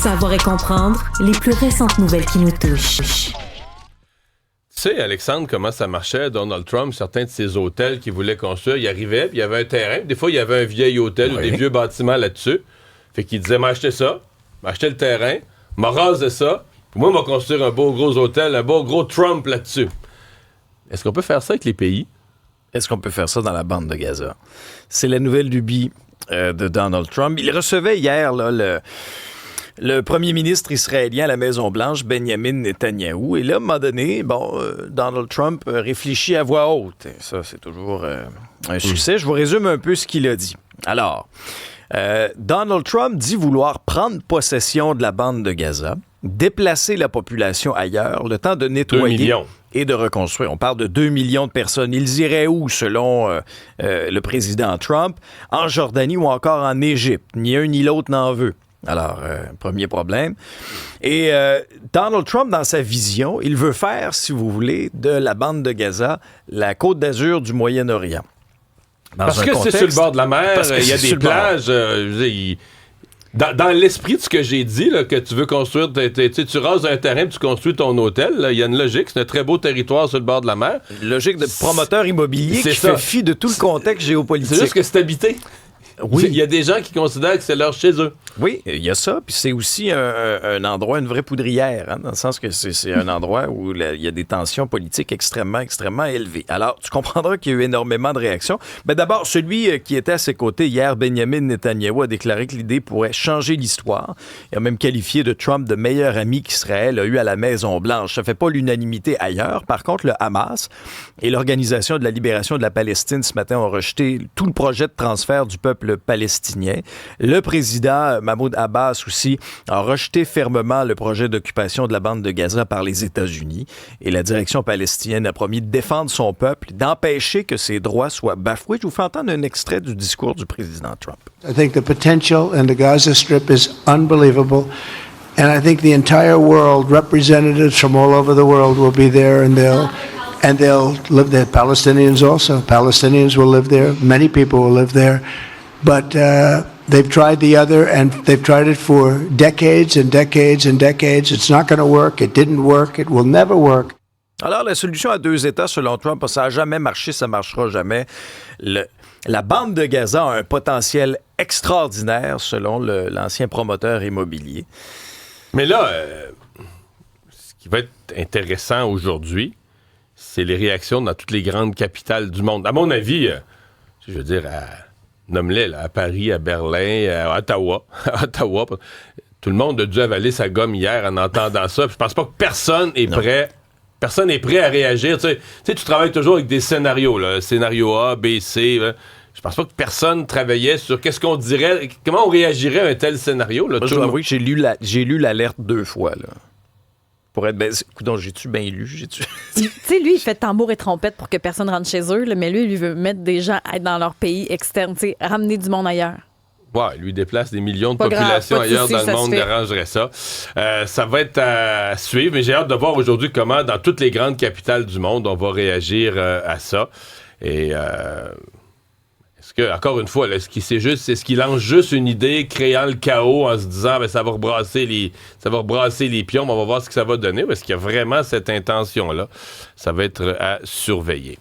Savoir et comprendre les plus récentes nouvelles qui nous touchent. Tu sais, Alexandre, comment ça marchait, Donald Trump, certains de ses hôtels qu'il voulait construire, il arrivait, puis il y avait un terrain, des fois, il y avait un vieil hôtel ou des vieux bâtiments là-dessus. Fait qu'il disait, m'acheter ça, m'acheter le terrain, m'a rasé ça, puis moi, m'a construire un beau gros hôtel, un beau gros Trump là-dessus. Est-ce qu'on peut faire ça avec les pays? Est-ce qu'on peut faire ça dans la bande de Gaza? C'est la nouvelle lubie de Donald Trump. Il recevait hier là, le premier ministre israélien à la Maison-Blanche, Benjamin Netanyahou. Et là, à un moment donné, Donald Trump réfléchit à voix haute. Et ça, c'est toujours un succès. Je vous résume un peu ce qu'il a dit. Alors, Donald Trump dit vouloir prendre possession de la bande de Gaza, déplacer la population ailleurs, le temps de nettoyer et de reconstruire. On parle de 2 millions de personnes. Ils iraient où, selon le président Trump? En Jordanie ou encore en Égypte. Ni un ni l'autre n'en veut. Alors, premier problème. Et Donald Trump, dans sa vision, il veut faire, si vous voulez, de la bande de Gaza la Côte d'Azur du Moyen-Orient. Parce que c'est sur le bord de la mer, il y a des plages. Dans l'esprit de ce que j'ai dit, là, que tu veux construire, tu rases un terrain, tu construis ton hôtel, il y a une logique. C'est un très beau territoire sur le bord de la mer. Logique de promoteur immobilier qui fait fi de tout le contexte géopolitique. C'est juste que c'est habité. Oui. Il y a des gens qui considèrent que c'est leur chez eux. Oui, il y a ça. Puis c'est aussi un endroit, une vraie poudrière, hein, dans le sens que c'est un endroit où il y a des tensions politiques extrêmement, extrêmement élevées. Alors, tu comprendras qu'il y a eu énormément de réactions. Mais d'abord, celui qui était à ses côtés hier, Benjamin Netanyahou, a déclaré que l'idée pourrait changer l'histoire. Il a même qualifié de Trump de meilleur ami qu'Israël a eu à la Maison-Blanche. Ça ne fait pas l'unanimité ailleurs. Par contre, le Hamas et l'Organisation de la libération de la Palestine ce matin ont rejeté tout le projet de transfert du peuple palestinien. Le président Mahmoud Abbas aussi a rejeté fermement le projet d'occupation de la bande de Gaza par les États-Unis et la direction palestinienne a promis de défendre son peuple, d'empêcher que ses droits soient bafoués. Je vous fais entendre un extrait du discours du président Trump. I think the potential in the Gaza Strip is unbelievable. And I think the entire world, representatives from all over the world will be there and they'll live there. Palestinians also. Palestinians will live there. Many people will live there. But they've tried the other, and they've tried it for decades and decades and decades. It's not going to work. It didn't work. It will never work. Alors, la solution à 2 États, selon Trump, ça n'a jamais marché, ça ne marchera jamais. La bande de Gaza a un potentiel extraordinaire, selon l'ancien promoteur immobilier. Mais là, ce qui va être intéressant aujourd'hui, c'est les réactions dans toutes les grandes capitales du monde. À mon avis, je veux dire, nomme-les, là, à Paris, à Berlin, à Ottawa. Tout le monde a dû avaler sa gomme hier en entendant ça. Puis je pense pas que personne est prêt. Personne n'est prêt à réagir. Tu sais, tu travailles toujours avec des scénarios, là. Scénario A, B, C. Là. Je pense pas que personne travaillait sur qu'est-ce qu'on dirait, comment on réagirait à un tel scénario. Là. Moi, je dois avouer que j'ai lu l'alerte 2 fois, là. Pour être coudonc, j'ai-tu bien lu? Tu sais, lui, il fait tambour et trompette pour que personne rentre chez eux, là, mais lui, il veut mettre des gens dans leur pays externe, tu sais, ramener du monde ailleurs. Ouais, lui déplace des millions de populations ailleurs dans le monde, dérangerait ça. Ça va être à suivre, mais j'ai hâte de voir aujourd'hui comment, dans toutes les grandes capitales du monde, on va réagir à ça. Et est-ce que, encore une fois, là, est-ce qu'il lance juste une idée, créant le chaos en se disant ça va rebrasser les pions, mais on va voir ce que ça va donner, ou est-ce qu'il y a vraiment cette intention-là? Ça va être à surveiller.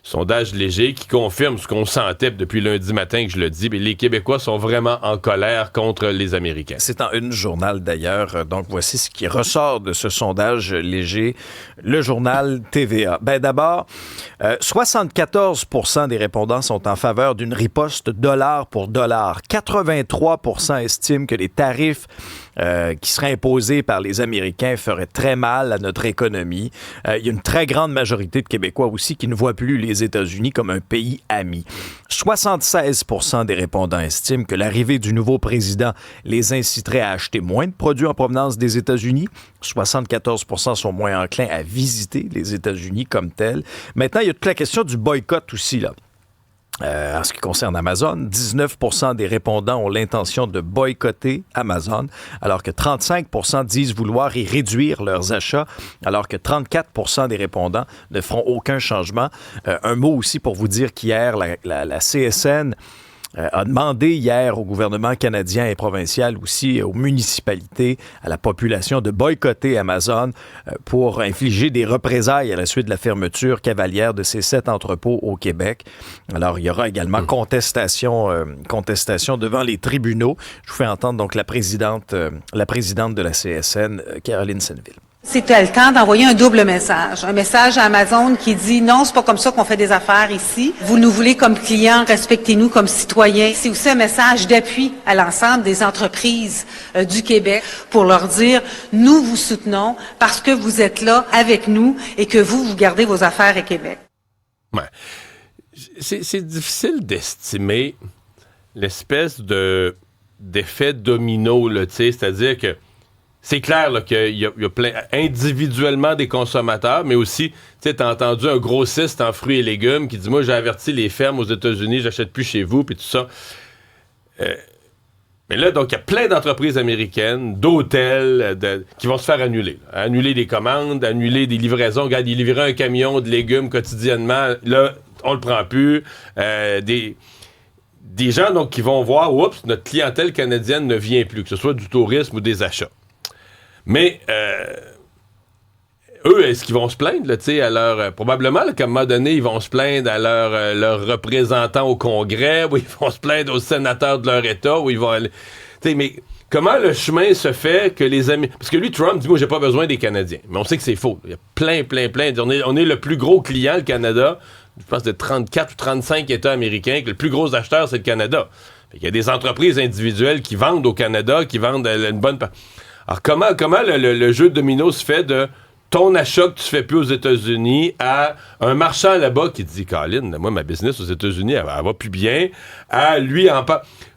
Sondage léger qui confirme ce qu'on sentait depuis lundi matin que je le dis, mais les Québécois sont vraiment en colère contre les Américains. C'est en une journal d'ailleurs, donc voici ce qui ressort de ce sondage léger, le journal TVA. D'abord, 74% des répondants sont en faveur d'une riposte dollar pour dollar. 83% estiment que les tarifs qui seraient imposés par les Américains feraient très mal à notre économie. Il y a une très grande majorité de Québécois aussi qui ne voient plus les États-Unis comme un pays ami. 76% des répondants estiment que l'arrivée du nouveau président les inciterait à acheter moins de produits en provenance des États-Unis. 74% sont moins enclins à visiter les États-Unis comme tels. Maintenant, il y a toute la question du boycott aussi, là. En ce qui concerne Amazon, 19% des répondants ont l'intention de boycotter Amazon, alors que 35% disent vouloir y réduire leurs achats, alors que 34% des répondants ne feront aucun changement. Un mot aussi pour vous dire qu'hier, la CSN a demandé hier au gouvernement canadien et provincial, aussi aux municipalités, à la population de boycotter Amazon pour infliger des représailles à la suite de la fermeture cavalière de ces 7 entrepôts au Québec. Alors, il y aura également contestation devant les tribunaux. Je vous fais entendre donc la présidente de la CSN, Caroline Senneville. C'était le temps d'envoyer un double message. Un message à Amazon qui dit non, c'est pas comme ça qu'on fait des affaires ici. Vous nous voulez comme clients, respectez-nous comme citoyens. C'est aussi un message d'appui à l'ensemble des entreprises du Québec pour leur dire nous vous soutenons parce que vous êtes là avec nous et que vous gardez vos affaires à Québec. Ouais. C'est difficile d'estimer l'espèce d'effet domino, là, c'est-à-dire que c'est clair là, qu'il y a plein, individuellement des consommateurs, mais aussi, tu sais, t'as entendu un grossiste en fruits et légumes qui dit « Moi, j'ai averti les fermes aux États-Unis, j'achète plus chez vous », puis tout ça. Mais là, donc, il y a plein d'entreprises américaines, d'hôtels, qui vont se faire annuler. Annuler des commandes, annuler des livraisons. Regarde, ils livraient un camion de légumes quotidiennement. Là, on le prend plus. Des gens, donc, qui vont voir « Oups, notre clientèle canadienne ne vient plus », que ce soit du tourisme ou des achats. Mais eux, est-ce qu'ils vont se plaindre, là, tu sais, à leur... probablement, là, qu'à un moment donné, ils vont se plaindre à leurs représentants au Congrès, ou ils vont se plaindre aux sénateurs de leur État, ou ils vont aller... Tu sais, mais comment le chemin se fait que les amis... Parce que lui, Trump dit, moi, j'ai pas besoin des Canadiens. Mais on sait que c'est faux. Il y a plein. On est le plus gros client, le Canada. Je pense de 34 ou 35 États américains, que le plus gros acheteur, c'est le Canada. Il y a des entreprises individuelles qui vendent au Canada, qui vendent une bonne... Alors, comment le jeu de domino se fait de ton achat que tu fais plus aux États-Unis à un marchand là-bas qui te dit « Colin, moi, ma business aux États-Unis, elle va plus bien. » À lui,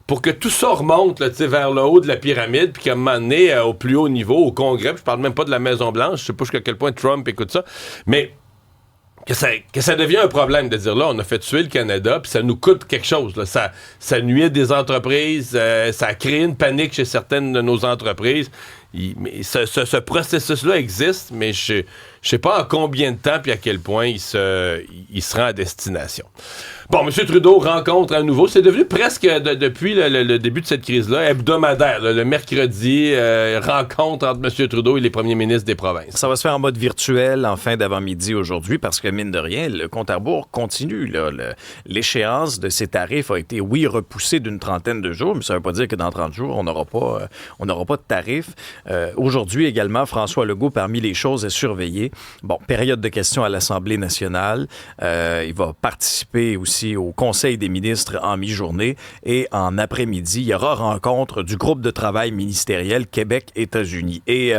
pour que tout ça remonte là, vers le haut de la pyramide, puis qu'à un moment donné, au plus haut niveau, au Congrès, puis je parle même pas de la Maison-Blanche, je sais pas jusqu'à quel point Trump écoute ça, mais que ça devient un problème de dire là, on a fait tuer le Canada, puis ça nous coûte quelque chose. Là. Ça nuit des entreprises, ça a créé une panique chez certaines de nos entreprises. Mais ce processus-là existe, mais je sais pas en combien de temps puis à quel point il se rend à destination. Bon, M. Trudeau rencontre à nouveau. C'est devenu presque, depuis le début de cette crise-là, hebdomadaire. Là, le mercredi, rencontre entre M. Trudeau et les premiers ministres des provinces. Ça va se faire en mode virtuel en fin d'avant-midi aujourd'hui parce que, mine de rien, le compte à rebours continue. Là. L'échéance de ces tarifs a été, oui, repoussée d'une 30aine de jours, mais ça ne veut pas dire que dans 30 jours, on n'aura pas de tarifs. Aujourd'hui également, François Legault, parmi les choses à surveiller, période de questions à l'Assemblée nationale. Il va participer aussi au Conseil des ministres en mi-journée et en après-midi, il y aura rencontre du groupe de travail ministériel Québec-États-Unis. Et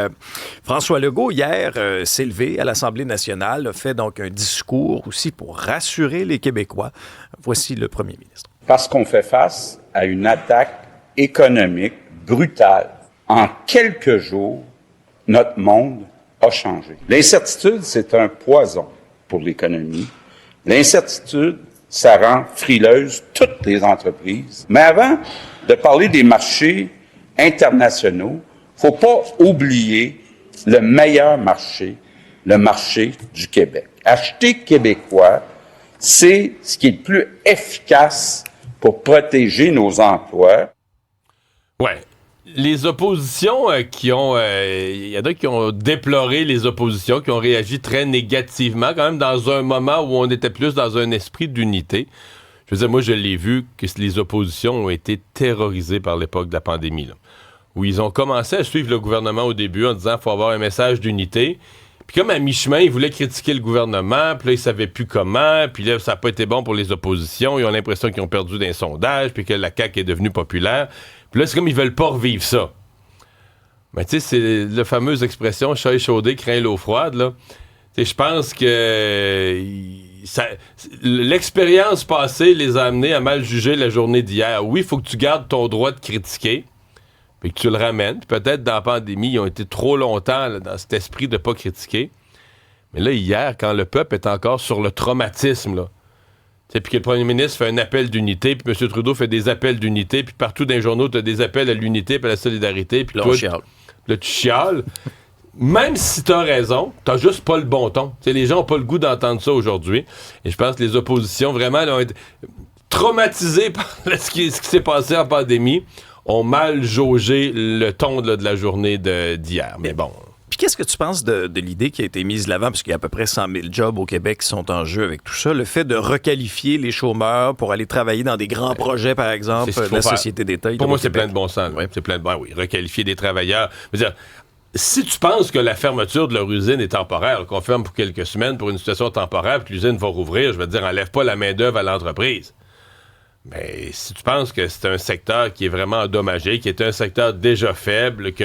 François Legault, hier, s'est levé à l'Assemblée nationale, a fait donc un discours aussi pour rassurer les Québécois. Voici le premier ministre. Parce qu'on fait face à une attaque économique brutale. En quelques jours, notre monde a changé. L'incertitude, c'est un poison pour l'économie. L'incertitude, ça rend frileuse toutes les entreprises. Mais avant de parler des marchés internationaux, faut pas oublier le meilleur marché, le marché du Québec. Acheter québécois, c'est ce qui est le plus efficace pour protéger nos emplois. Ouais. Les oppositions il y en a qui ont déploré les oppositions, qui ont réagi très négativement, quand même dans un moment où on était plus dans un esprit d'unité. Je veux dire, moi, je l'ai vu que les oppositions ont été terrorisées par l'époque de la pandémie, là, où ils ont commencé à suivre le gouvernement au début en disant qu'il faut avoir un message d'unité. Puis comme à mi-chemin, ils voulaient critiquer le gouvernement, puis là, ils savaient plus comment, puis là, ça n'a pas été bon pour les oppositions. Ils ont l'impression qu'ils ont perdu d'un sondage, puis que la CAQ est devenue populaire. Puis là, c'est comme ils veulent pas revivre ça. Mais tu sais, c'est la fameuse expression « chat échaudé craint l'eau froide », là. Tu sais, je pense que l'expérience passée les a amenés à mal juger la journée d'hier. Oui, il faut que tu gardes ton droit de critiquer, puis que tu le ramènes. Puis peut-être dans la pandémie, ils ont été trop longtemps là, dans cet esprit de pas critiquer. Mais là, hier, quand le peuple est encore sur le traumatisme, là, puis que le premier ministre fait un appel d'unité, puis M. Trudeau fait des appels d'unité, puis partout dans les journaux, tu as des appels à l'unité, puis à la solidarité, puis là, tu chiales. Même si tu as raison, tu juste pas le bon ton. T'sais, les gens n'ont pas le goût d'entendre ça aujourd'hui. Et je pense que les oppositions, vraiment, là, traumatisés par ce qui s'est passé en pandémie, ont mal jaugé le ton de la journée d'hier. Mais bon... Puis qu'est-ce que tu penses de l'idée qui a été mise de l'avant, parce qu'il y a à peu près 100 000 jobs au Québec qui sont en jeu avec tout ça, le fait de requalifier les chômeurs pour aller travailler dans des grands projets, par exemple, de la Société d'État. Pour moi, c'est plein de bon sens. Oui. C'est plein de oui, requalifier des travailleurs. Je veux dire, si tu penses que la fermeture de leur usine est temporaire, qu'on ferme pour quelques semaines pour une situation temporaire, puis que l'usine va rouvrir, je veux dire, enlève pas la main-d'œuvre à l'entreprise. Mais si tu penses que c'est un secteur qui est vraiment endommagé, qui est un secteur déjà faible, que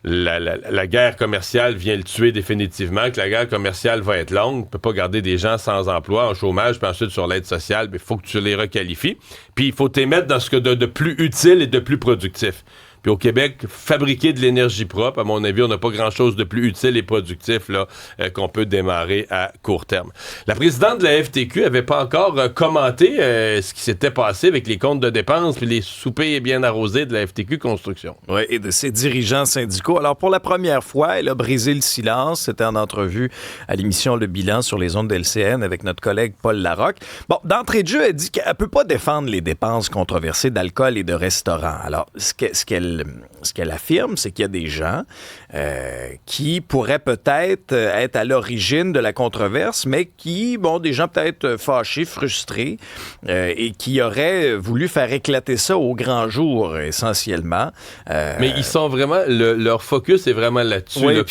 la guerre commerciale vient le tuer définitivement, que la guerre commerciale va être longue, tu peux pas garder des gens sans emploi, en chômage, puis ensuite sur l'aide sociale, mais il faut que tu les requalifies. Puis il faut t'émettre dans ce que de plus utile et de plus productif. Puis au Québec, fabriquer de l'énergie propre, à mon avis, on n'a pas grand-chose de plus utile et productif là, qu'on peut démarrer à court terme. La présidente de la FTQ n'avait pas encore commenté ce qui s'était passé avec les comptes de dépenses puis les soupers bien arrosés de la FTQ Construction. Oui, et de ses dirigeants syndicaux. Alors, pour la première fois, elle a brisé le silence. C'était en entrevue à l'émission Le Bilan sur les ondes de LCN avec notre collègue Paul Larocque. Bon, d'entrée de jeu, elle dit qu'elle ne peut pas défendre les dépenses controversées d'alcool et de restaurants. Alors, ce qu'elle affirme, c'est qu'il y a des gens qui pourraient peut-être être à l'origine de la controverse, mais qui, des gens peut-être fâchés, frustrés, et qui auraient voulu faire éclater ça au grand jour, essentiellement. Mais ils sont vraiment... leur focus est vraiment là-dessus. Oui, là.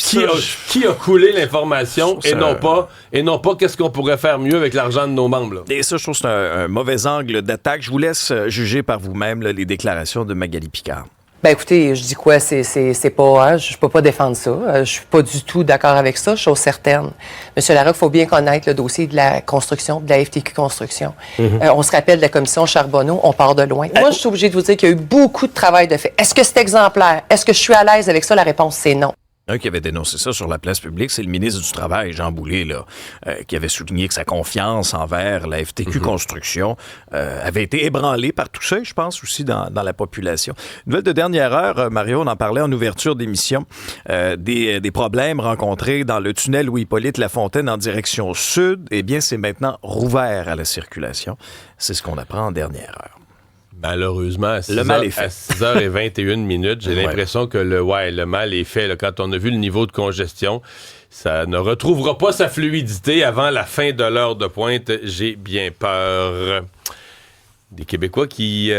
Qui a coulé l'information et non pas qu'est-ce qu'on pourrait faire mieux avec l'argent de nos membres. Là. Et ça, je trouve que c'est un mauvais angle d'attaque. Je vous laisse juger par vous-même là, les déclarations de Magali Picard. Ben écoutez, je dis quoi, c'est pas, je peux pas défendre ça. Je suis pas du tout d'accord avec ça, chose certaine. Monsieur Larocque, il faut bien connaître le dossier de la construction, de la FTQ Construction. On se rappelle de la commission Charbonneau, on part de loin. Moi, je suis obligée de vous dire qu'il y a eu beaucoup de travail de fait. Est-ce que c'est exemplaire? Est-ce que je suis à l'aise avec ça? La réponse, c'est non. Un qui avait dénoncé ça sur la place publique, c'est le ministre du Travail, Jean Boulet, là, qui avait souligné que sa confiance envers la FTQ Construction avait été ébranlée par tout ça, et je pense aussi dans la population. Nouvelle de dernière heure, Mario, on en parlait en ouverture d'émission, des problèmes rencontrés dans le tunnel Louis-Hippolyte Lafontaine en direction sud. Eh bien, c'est maintenant rouvert à la circulation. C'est ce qu'on apprend en dernière heure. Malheureusement, à 6h21, j'ai l'impression que le mal est fait. Là, quand on a vu le niveau de congestion, ça ne retrouvera pas sa fluidité avant la fin de l'heure de pointe. J'ai bien peur. Des Québécois qui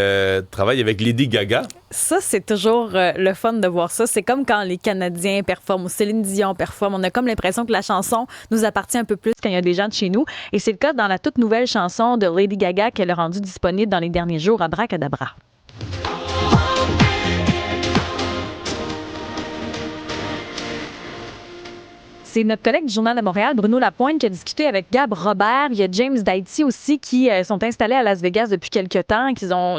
travaillent avec Lady Gaga. Ça, c'est toujours le fun de voir ça. C'est comme quand les Canadiens performent ou Céline Dion performe. On a comme l'impression que la chanson nous appartient un peu plus quand il y a des gens de chez nous. Et c'est le cas dans la toute nouvelle chanson de Lady Gaga qu'elle a rendue disponible dans les derniers jours, Abracadabra. C'est notre collègue du Journal de Montréal, Bruno Lapointe, qui a discuté avec Gab Robert. Il y a James Daity aussi qui sont installés à Las Vegas depuis quelques temps.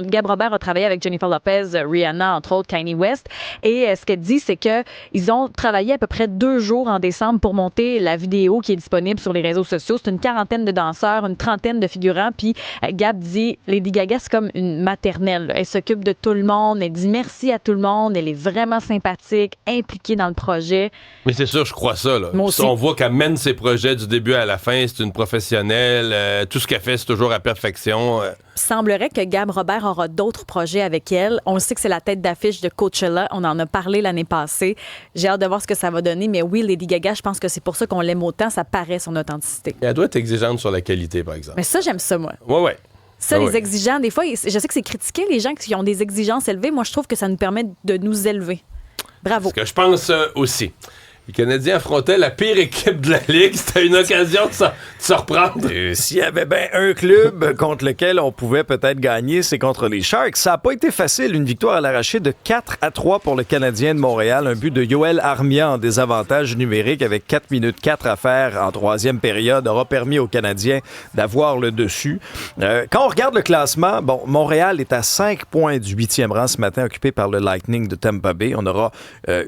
Gab Robert a travaillé avec Jennifer Lopez, Rihanna, entre autres, Kanye West. Et ce qu'elle dit, c'est qu'ils ont travaillé à peu près 2 jours en décembre pour monter la vidéo qui est disponible sur les réseaux sociaux. C'est une 40aine de danseurs, une 30aine de figurants. Puis Gab dit, Lady Gaga, c'est comme une maternelle. Elle s'occupe de tout le monde. Elle dit merci à tout le monde. Elle est vraiment sympathique, impliquée dans le projet. Mais c'est sûr, je crois ça, là. On voit qu'elle mène ses projets du début à la fin. C'est une professionnelle. Tout ce qu'elle fait, c'est toujours à perfection. Il semblerait que Gab Robert aura d'autres projets avec elle. On sait que c'est la tête d'affiche de Coachella. On en a parlé l'année passée. J'ai hâte de voir ce que ça va donner. Mais oui, Lady Gaga, je pense que c'est pour ça qu'on l'aime autant. Ça paraît, son authenticité. Elle doit être exigeante sur la qualité, par exemple. Mais ça, j'aime ça, moi. Ouais. Ça, les exigeants, des fois, je sais que c'est critiqué, les gens qui ont des exigences élevées. Moi, je trouve que ça nous permet de nous élever. Bravo. Ce que je pense aussi. Les Canadiens affrontaient la pire équipe de la Ligue. C'était une occasion de se reprendre. S'il y avait bien un club contre lequel on pouvait peut-être gagner, c'est contre les Sharks. Ça n'a pas été facile. Une victoire à l'arraché de 4-3 pour le Canadien de Montréal. Un but de Yoel Armia en désavantage numérique avec 4 minutes 4 à faire en troisième période aura permis aux Canadiens d'avoir le dessus. Quand on regarde le classement, Montréal est à 5 points du 8e rang ce matin, occupé par le Lightning de Tampa Bay. On aura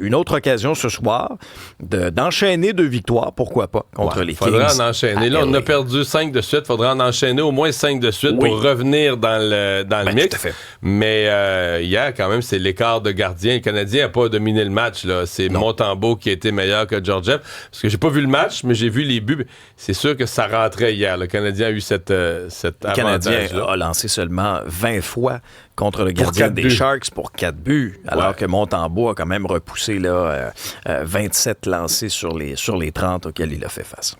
une autre occasion ce soir. d'enchaîner 2 victoires, pourquoi pas, contre les Kings. Faudra en enchaîner. Là, on a perdu 5 de suite. Faudra en enchaîner au moins 5 de suite pour revenir dans le mix. Tout à fait. Mais hier, quand même, c'est l'écart de gardien. Le Canadien n'a pas dominé le match. Là. C'est Montembeault qui a été meilleur que Georgiev. Parce que j'ai pas vu le match, mais j'ai vu les buts. C'est sûr que ça rentrait hier. Le Canadien a eu cet avantage-là. Le Canadien a lancé seulement 20 fois contre le gardien des Sharks pour 4 buts, alors que Montembeault a quand même repoussé 27 lancés sur les 30 auxquels il a fait face.